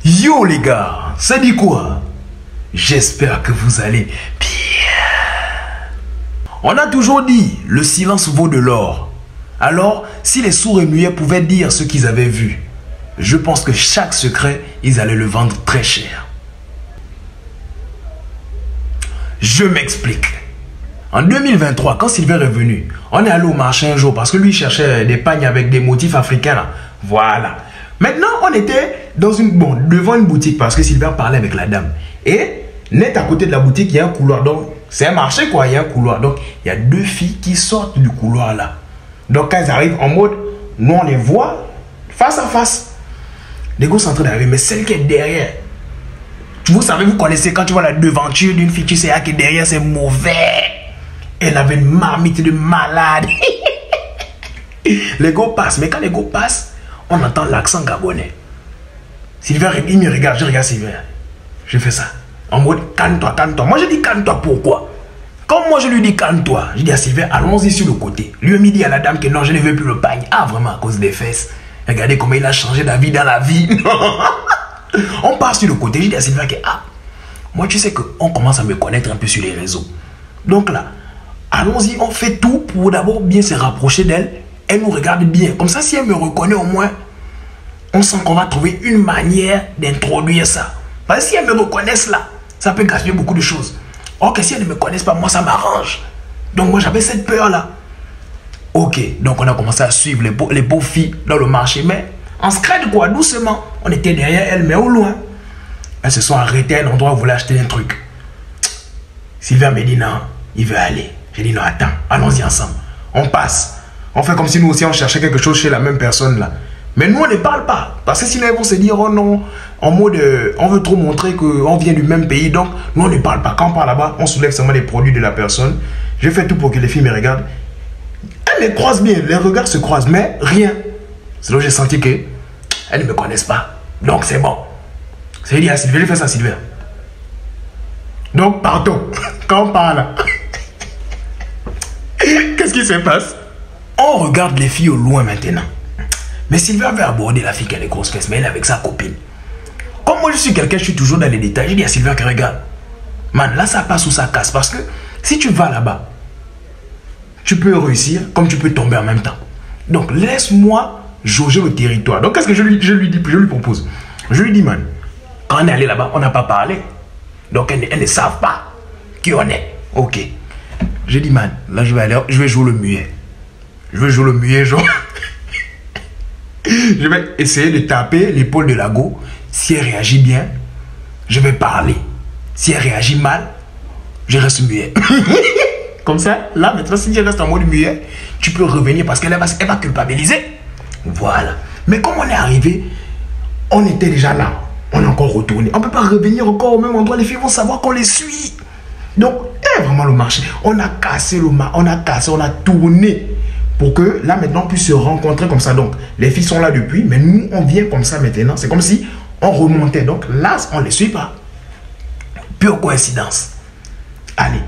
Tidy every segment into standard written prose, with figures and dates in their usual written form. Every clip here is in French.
Yo les gars, ça dit quoi? J'espère que vous allez bien. On a toujours dit, le silence vaut de l'or. Alors, si les sourds et muets pouvaient dire ce qu'ils avaient vu, je pense que chaque secret, ils allaient le vendre très cher. Je m'explique. En 2023, quand Sylvain est venu, on est allé au marché un jour parce que lui cherchait des pagnes avec des motifs africains là. Voilà. Maintenant, on était devant une boutique parce que Sylvain parlait avec la dame. Et net à côté de la boutique, il y a un couloir. Donc, c'est un marché quoi, il y a un couloir. Donc, il y a deux filles qui sortent du couloir là. Donc, quand elles arrivent en mode, nous on les voit face à face. Les gars sont en train d'arriver, mais celle qui est derrière, vous savez, vous connaissez, quand tu vois la devanture d'une fille, tu sais que derrière c'est mauvais. Elle avait une marmite de malade. Les gars passent, mais quand les gars passent, on entend l'accent gabonais. Sylvain, il me regarde, je regarde Sylvain. Je fais ça. En mode, calme-toi, calme-toi. Moi, je dis calme-toi, pourquoi? Comme moi, je lui dis calme-toi, je dis à Sylvain, allons-y sur le côté. Lui, il me dit à la dame que non, je ne veux plus le pagne. Ah, vraiment, à cause des fesses. Regardez comment il a changé d'avis dans la vie. On part sur le côté, je dis à Sylvain que, ah, moi, tu sais qu'on commence à me connaître un peu sur les réseaux. Donc là, allons-y, on fait tout pour d'abord bien se rapprocher d'elle. Elle nous regarde bien. Comme ça, si elle me reconnaît au moins, on sent qu'on va trouver une manière d'introduire ça. Parce que si elles me reconnaissent là, ça peut gaspiller beaucoup de choses. Or que si elles ne me connaissent pas, moi, ça m'arrange. Donc moi, j'avais cette peur-là. Ok, donc on a commencé à suivre les beaux filles dans le marché. Mais en scred quoi, doucement. On était derrière elles, mais au loin. Elles se sont arrêtées à un endroit où elles voulaient acheter un truc. Sylvain me dit non, il veut aller. J'ai dit non, attends, allons-y ensemble. On passe. On fait comme si nous aussi on cherchait quelque chose chez la même personne là. Mais nous on ne parle pas. Parce que sinon ils vont se dire oh non, en mode on veut trop montrer qu'on vient du même pays. Donc nous on ne parle pas. Quand on parle là-bas, on soulève seulement les produits de la personne. Je fais tout pour que les filles me regardent. Elles me croisent bien, les regards se croisent, mais rien. C'est là où j'ai senti qu'elles ne me connaissent pas. Donc c'est bon. C'est dit à Sylvain, je fais ça à Sylvain. Donc partons. Quand on parle. Qu'est-ce qui se passe? On regarde les filles au loin maintenant. Mais Sylvain veut aborder la fille qui a les grosses fesses, mais elle est avec sa copine. Comme moi je suis quelqu'un, je suis toujours dans les détails. Je dis à Sylvain que regarde, man, là ça passe ou ça casse. Parce que si tu vas là-bas, tu peux réussir comme tu peux tomber en même temps. Donc laisse-moi jauger le territoire. Donc qu'est-ce que je lui propose? Je lui dis, man, quand on est allé là-bas, on n'a pas parlé. Donc elles ne savent pas qui on est. Ok. J'ai dit, man, là je vais jouer le muet. Je vais jouer le muet, genre. Je vais essayer de taper l'épaule de la go. Si elle réagit bien, je vais parler. Si elle réagit mal, je reste muet. Comme ça, là maintenant, si je reste en mode muet, tu peux revenir parce qu'elle va culpabiliser. Voilà. Mais comme on est arrivé, on était déjà là. On est encore retourné. On ne peut pas revenir encore au même endroit. Les filles vont savoir qu'on les suit. Donc, vraiment le marché. On a cassé le marché. On a tourné. Pour que là maintenant on puisse se rencontrer comme ça. Donc les filles sont là depuis, mais nous on vient comme ça maintenant. C'est comme si on remontait. Donc là on ne les suit pas. Pure coïncidence. Allez.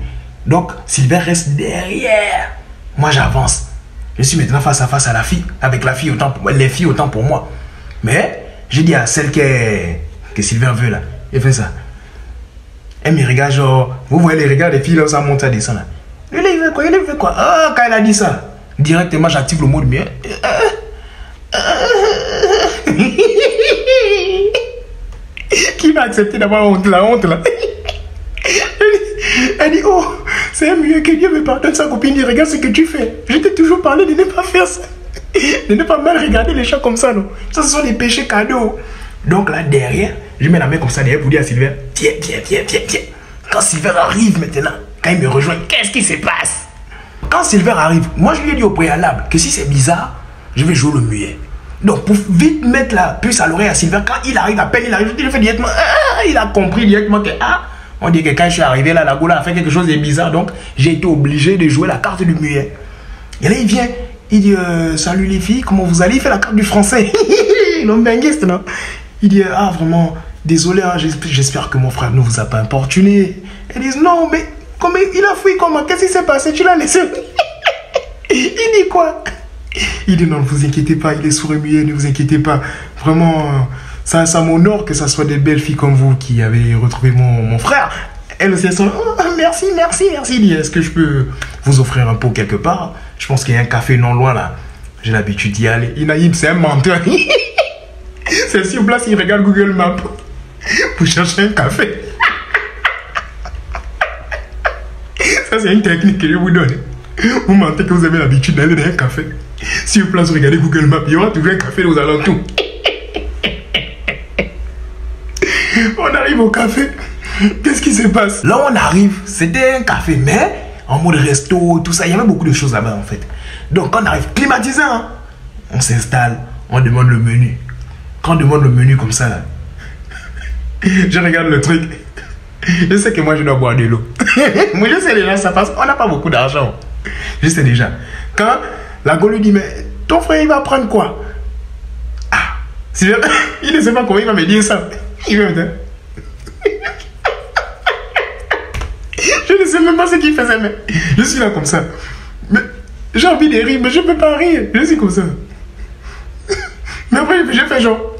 Donc Sylvain reste derrière. Moi j'avance. Je suis maintenant face à face à la fille. Avec la fille autant pour moi. Les filles autant pour moi. Mais je dis à celle que Sylvain veut là. Il fait ça. Elle me regarde genre. Vous voyez les regards des filles là, ça monte, ça descend là. Il veut quoi? Oh, quand elle a dit ça. Directement, j'active le mode mieux. Qui va accepter d'avoir honte, la honte là? Elle dit, oh, c'est mieux que Dieu me pardonne. Sa copine dit, regarde ce que tu fais. Je t'ai toujours parlé de ne pas faire ça. De ne pas mal regarder les chats comme ça, non? Ça, ce sont des péchés cadeaux. Donc là, derrière, je mets la main comme ça derrière pour dire à Sylvain, tiens. Quand Sylvain arrive maintenant, quand il me rejoint, qu'est-ce qui se passe? Quand Sylvain arrive, moi je lui ai dit au préalable que si c'est bizarre, je vais jouer le muet. Donc pour vite mettre la puce à l'oreille à Sylvain, quand il arrive, à peine il arrive, il fait directement, il a compris directement que, on dit que quand je suis arrivé là, la goula a fait quelque chose de bizarre, donc j'ai été obligé de jouer la carte du muet. Et là il vient, il dit, salut les filles, comment vous allez? Il fait la carte du français. L'homme benguiste, non? Il dit, vraiment, désolé, hein, j'espère que mon frère ne vous a pas importuné. Elles disent, non, mais... Comment il a fouillé comment? Qu'est-ce qui s'est passé? Tu l'as laissé? Il dit quoi? Il dit non, ne vous inquiétez pas, il est sourd et muet, ne vous inquiétez pas. Vraiment, Ça m'honore que ça soit des belles filles comme vous qui avez retrouvé mon frère. Elles aussi, elles sont oh, merci. Est-ce que je peux vous offrir un pot quelque part? Je pense qu'il y a un café non loin là. J'ai l'habitude d'y aller. Inaïm, c'est un menteur. C'est sur place, il regarde Google Maps pour chercher un café. Ça, c'est une technique que je vous donne. Vous mentez que vous avez l'habitude d'aller dans un café. Sur place, vous regardez Google Maps, il y aura toujours un café aux alentours. On arrive au café. Qu'est-ce qui se passe? Là, on arrive, c'était un café, mais en mode resto, tout ça. Il y avait beaucoup de choses là-bas, en fait. Donc, quand on arrive climatisé, hein, on s'installe, on demande le menu. Quand on demande le menu comme ça, là, je regarde le truc. Je sais que moi, je dois boire de l'eau. Moi, je sais déjà ça passe. On n'a pas beaucoup d'argent. Je sais déjà. Quand la go lui dit, mais ton frère, il va prendre quoi? Ah, il ne sait pas comment il va me dire ça. Il va me dire. Je ne sais même pas ce qu'il faisait, mais je suis là comme ça. Mais j'ai envie de rire, mais je ne peux pas rire. Je suis comme ça. Mais après, je fais genre.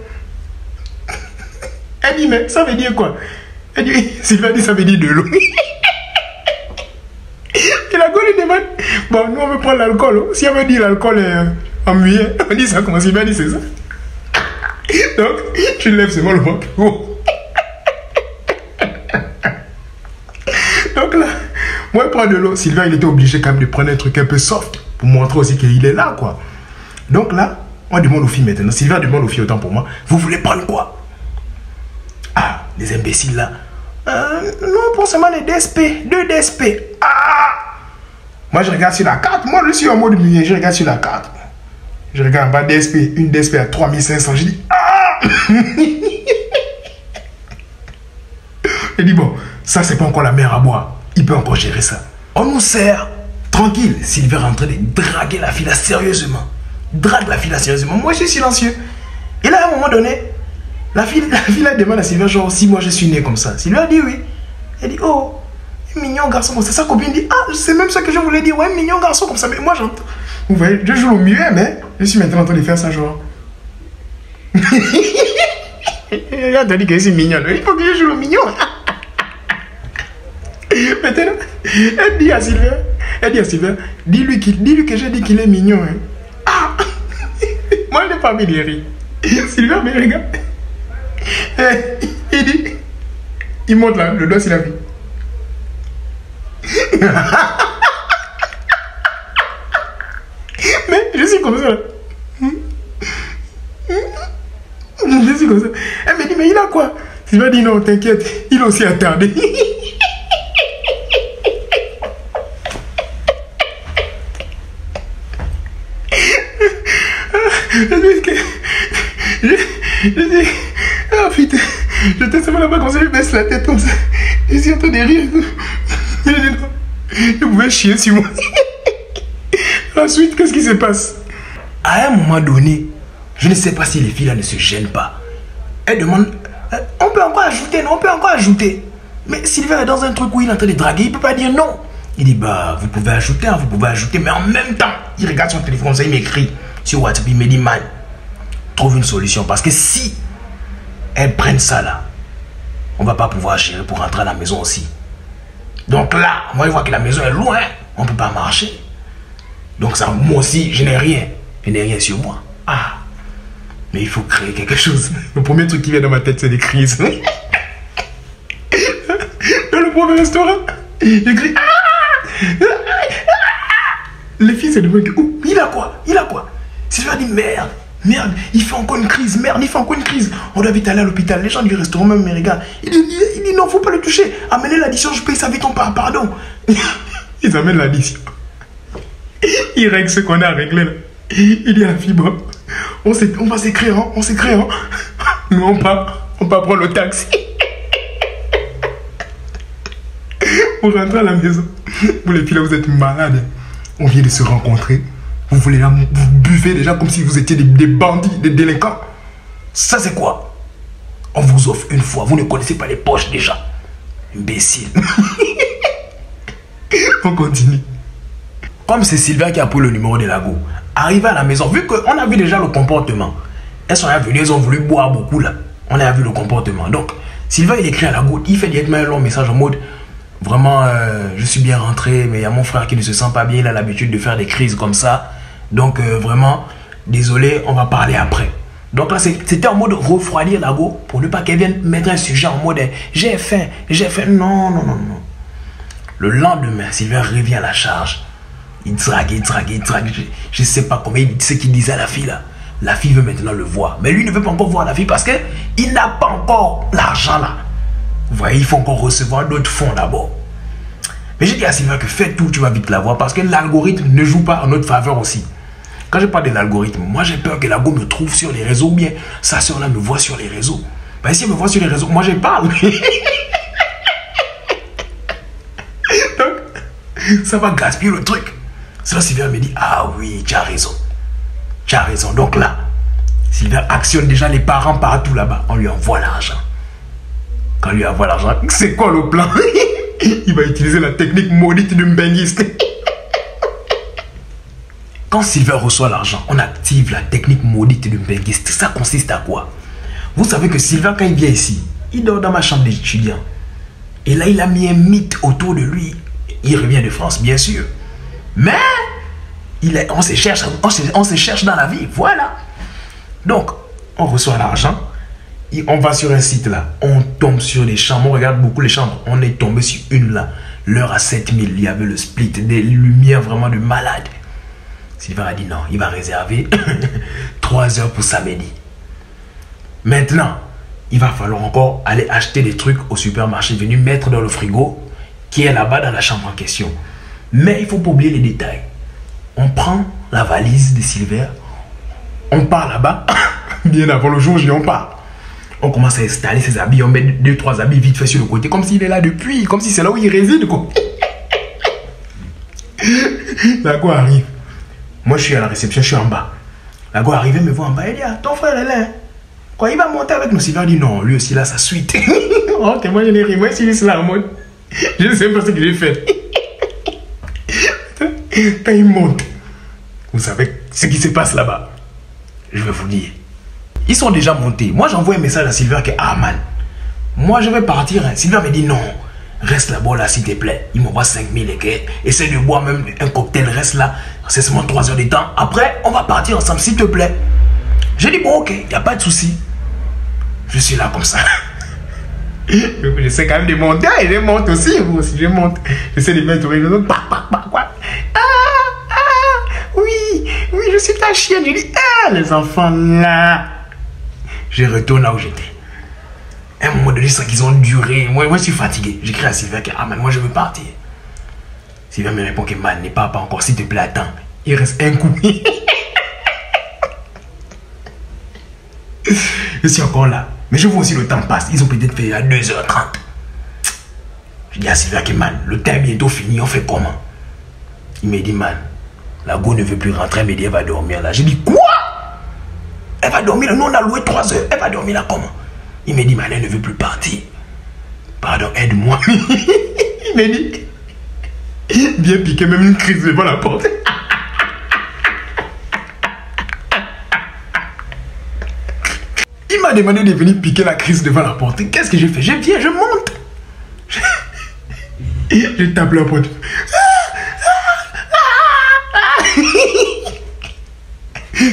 Elle dit, mais ça veut dire quoi? Elle dit, Sylvain dit, ça veut dire de l'eau. Et la go lui demande, bon, nous on veut prendre l'alcool. Si elle veut dire l'alcool est ennuyé, on dit ça, comment Sylvain dit c'est ça. Donc, tu lèves seulement le bras. Oh. Donc là, moi je prends de l'eau. Sylvain il était obligé quand même de prendre un truc un peu soft pour montrer aussi qu'il est là quoi. Donc là, on demande aux filles maintenant. Sylvain demande aux filles autant pour moi. Vous voulez prendre quoi? Ah, les imbéciles là. Non, pour seulement les DSP. 2 DSP. Ah! Moi je regarde sur la carte. Moi je suis en mode muet. Je regarde sur la carte. Je regarde en bas DSP. Une DSP à 3500. Je dis ah! Il dit bon, ça c'est pas encore la mer à boire. Il peut encore gérer ça. On nous sert tranquille. Sylvain est en train de draguer la fille là sérieusement. Drague la fille là sérieusement. Moi je suis silencieux. Et là à un moment donné, la fille là demande à Sylvain genre si moi je suis né comme ça. Sylvain dit oui. Elle dit oh, un mignon garçon comme ça. Sa copine dit ah c'est même ça que je voulais dire. Ouais, un mignon garçon comme ça. Mais moi j'entends. Vous voyez, je joue au muet mais je suis maintenant en train de faire ça genre. Elle a dit que c'est mignon. Il faut que je joue le mignon. Maintenant, elle dit à Sylvain, dis-lui que j'ai dit qu'il est mignon. Hein. Ah! Moi, je n'ai pas envie de rire. Sylvain me regarde. Il dit, il monte là, le doigt sur la vie. Mais je suis comme ça. Je suis comme ça. Elle me dit, mais il a quoi? Sylvain dit, non, t'inquiète, il a aussi attardé. Je dis, ah putain, j'étais seulement là-bas comme ça, je baisse la tête comme ça. Je suis en train de rire. Je dis non, je pouvais chier sur moi. Ensuite, qu'est-ce qui se passe? À un moment donné, je ne sais pas si les filles là ne se gênent pas. Elles demandent, on peut encore ajouter, non, on peut encore ajouter. Mais Sylvain est dans un truc où il est en train de draguer, il ne peut pas dire non. Il dit, bah, vous pouvez ajouter, hein, vous pouvez ajouter, mais en même temps, il regarde son téléphone comme ça, il m'écrit sur WhatsApp, il me dit, man, trouve une solution. Parce que si elles prennent ça là, on va pas pouvoir gérer pour rentrer à la maison aussi. Donc là, moi je vois que la maison est loin, on peut pas marcher. Donc ça, moi aussi, je n'ai rien. Je n'ai rien sur moi. Ah, mais il faut créer quelque chose. Le premier truc qui vient dans ma tête, c'est des crises. Dans le premier restaurant, je crie, ah! Les filles se demandent, oh, il a quoi? Il a quoi? Sylvain dit, merde. Merde, il fait encore une crise, merde, il fait encore une crise. On doit vite aller à l'hôpital. Les gens du restaurant même me regardent. Il dit non, faut pas le toucher. Amenez l'addition, je paye ça vite, on part, pardon. Ils amènent l'addition. Ils règlent ce qu'on a réglé là. Il dit à la fille, bon, on va s'écrire, hein, on s'écrit, hein. Nous on part prendre le taxi. Pour rentrer à la maison. Vous les filles là, vous êtes malades. On vient de se rencontrer. Vous voulez là, vous buvez déjà comme si vous étiez des bandits, des délinquants. Ça c'est quoi? On vous offre une fois, vous ne connaissez pas les poches déjà. Imbécile. On continue. Comme c'est Sylvain qui a pris le numéro de la go, arrivé à la maison, vu qu'on a vu déjà le comportement, elles sont venues, elles ont voulu boire beaucoup là. On a vu le comportement. Donc, Sylvain, il écrit à la goutte, il fait directement un long message en mode vraiment, je suis bien rentré, mais il y a mon frère qui ne se sent pas bien, il a l'habitude de faire des crises comme ça. Donc, vraiment, désolé, on va parler après. Donc là, c'était en mode refroidir la go pour ne pas qu'elle vienne mettre un sujet en mode j'ai faim, j'ai faim. Non, non, non, non. Le lendemain, Sylvain revient à la charge. Il drague. Je ne sais pas comment ce qu'il disait à la fille là. La fille veut maintenant le voir. Mais lui ne veut pas encore voir la fille parce qu'il n'a pas encore l'argent là. Vous voyez, il faut encore recevoir d'autres fonds d'abord. Mais j'ai dit à Sylvain que fais tout, tu vas vite la voir parce que l'algorithme ne joue pas en notre faveur aussi. Quand je parle de l'algorithme, moi j'ai peur que la go me trouve sur les réseaux ou bien sa soeur là me voit sur les réseaux. Ben, si elle me voit sur les réseaux, moi je parle. Donc, ça va gaspiller le truc. C'est là Sylvain me dit, ah oui, tu as raison. Tu as raison. Donc là, Sylvain actionne déjà les parents partout là-bas. On lui envoie l'argent. Quand on lui envoie l'argent, c'est quoi le plan? Il va utiliser la technique maudite du mbenguiste. Quand Sylvain reçoit l'argent, on active la technique maudite du mbenguiste. Ça consiste à quoi? Vous savez que Sylvain, quand il vient ici, il dort dans ma chambre d'étudiant. Et là, il a mis un mythe autour de lui. Il revient de France, bien sûr. Mais on se cherche dans la vie, voilà. Donc, on reçoit l'argent, on va sur un site là, on tombe sur des chambres, on regarde beaucoup les chambres, on est tombé sur une là, l'heure à 7000, il y avait le split, des lumières vraiment de malade. Sylvain a dit non, il va réserver 3 heures pour samedi. Maintenant, il va falloir encore aller acheter des trucs au supermarché, venir mettre dans le frigo qui est là-bas dans la chambre en question. Mais il ne faut pas oublier les détails. On prend la valise de Sylvain, on part là-bas, bien avant le jour, on part. On commence à installer ses habits, on met 2-3 habits vite fait sur le côté, comme s'il est là depuis, comme si c'est là où il réside, quoi. La go arrive. Moi, je suis à la réception, je suis en bas. La go arrive, elle me voit en bas, elle dit, ah, ton frère est là. Quoi, il va monter avec nous. Sylvain dit, non, lui aussi, là, sa suite. Oh, moi, je n'ai rien. Moi, s'il est là en mode, je ne sais pas ce que j'ai fait. Quand il monte, vous savez ce qui se passe là-bas. Je vais vous dire. Ils sont déjà montés. Moi, j'envoie un message à Sylvain que, ah man, moi, je vais partir. Sylvain me dit, non, reste là-bas, là, s'il te plaît. Il m'envoie 5000 et que, essaie de boire même un cocktail, reste là. C'est seulement 3 heures de temps. Après, on va partir ensemble, s'il te plaît. J'ai dit, bon, ok, il n'y a pas de souci. Je suis là comme ça. Je sais quand même de monter. Et je monte aussi, vous aussi, je monte. J'essaie de mettre les autres. Oui, je suis ta chienne. Je dis, ah, les enfants là. Je retourne là où j'étais. À un moment donné, c'est qu'ils ont duré. Moi, je suis fatigué. J'écris à Sylvain que, ah, man, moi, je veux partir. Sylvain me répond que, man, n'est pas encore, s'il te plaît, attends. Il reste un coup. Je suis encore là. Mais je vois aussi le temps passe. Ils ont peut-être fait à 2h30. Je dis à Sylvain que, man, le temps est bientôt fini. On fait comment? Il me dit, man, la go ne veut plus rentrer. Elle me dit, elle va dormir là. Je dis, quoi? Elle va dormir là. Nous, on a loué 3 heures. Elle va dormir là comment? Il me dit, man, elle ne veut plus partir. Pardon, aide-moi. Il me dit, bien piqué, même une crise devant la porte. Il m'a demandé de venir piquer la crise devant la porte. Qu'est-ce que j'ai fait? Je viens, je monte. Je tape la porte.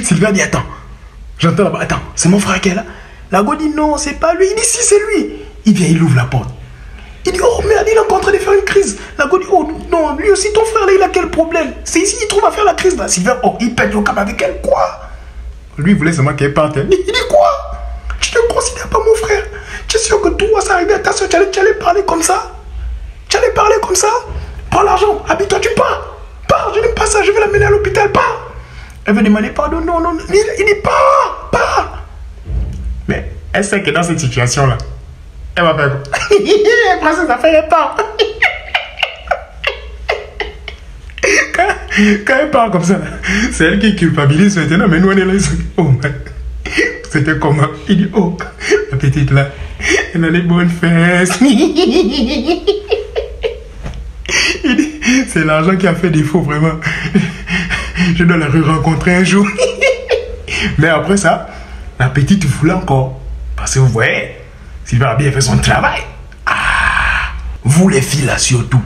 Sylvain dit, attends. J'entends là-bas, attends, c'est mon frère qui est là. La go dit, non, c'est pas lui. Il dit, si, c'est lui. Il vient, il ouvre la porte. Il dit, oh merde, il est en train de faire une crise. La go dit, oh non, lui aussi, ton frère là, il a quel problème? C'est ici, il trouve à faire la crise là. Sylvain, oh, il pète le câble avec elle, quoi? Lui, il voulait seulement qu'elle parte. Il dit, quoi? Tu ne considères pas mon frère? Tu es sûr que toi, ça arrive à ta soeur, tu allais parler comme ça? Tu allais parler comme ça? Prends l'argent, habille-toi, tu pars. Pars, je n'aime pas ça, je vais l'amener à l'hôpital, pars. Elle veut demander pardon, non, non, il dit pars. Mais elle sait que dans cette situation-là, elle va faire quoi? Elle prend ses affaires, elle part. Quand elle part comme ça, c'est elle qui culpabilise maintenant, mais nous on est là, oh man. C'était comment? Il dit, oh, la petite là, elle a les bonnes fesses. Il dit, c'est l'argent qui a fait défaut, vraiment. Je dois la re-rencontrer un jour. Mais après ça, la petite voulait encore Parce que vous voyez, Sylvain a bien fait son travail. Ah, vous les filles là surtout.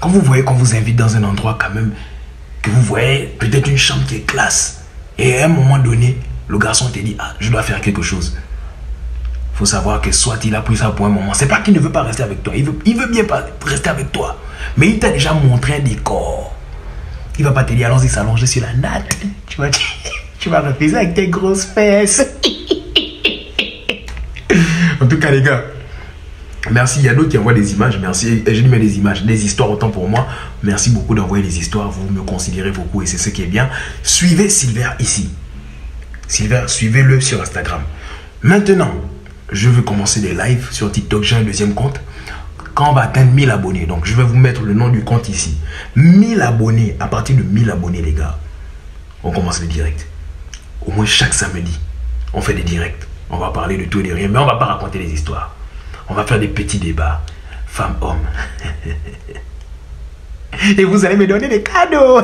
Quand vous voyez qu'on vous invite dans un endroit quand même, que vous voyez peut-être une chambre qui est classe, et à un moment donné, le garçon te dit, ah, je dois faire quelque chose. Il faut savoir que soit il a pris ça pour un moment. C'est pas qu'il ne veut pas rester avec toi. Il veut bien pas rester avec toi. Mais il t'a déjà montré un décor. Il va pas te dire, allons-y s'allonger sur la natte. Tu vas refuser avec tes grosses fesses. En tout cas, les gars, merci. Il y a d'autres qui envoient des images. Merci. Je lui mets des images, des histoires autant pour moi. Merci beaucoup d'envoyer des histoires. Vous me considérez beaucoup et c'est ce qui est bien. Suivez Silver ici. Silver, suivez-le sur Instagram. Maintenant, je veux commencer des lives sur TikTok. J'ai un deuxième compte. Quand on va atteindre 1000 abonnés, donc je vais vous mettre le nom du compte ici. 1000 abonnés, à partir de 1000 abonnés, les gars, on commence les directs. Au moins chaque samedi, on fait des directs. On va parler de tout et de rien, mais on ne va pas raconter des histoires. On va faire des petits débats, femmes-hommes. Et vous allez me donner des cadeaux.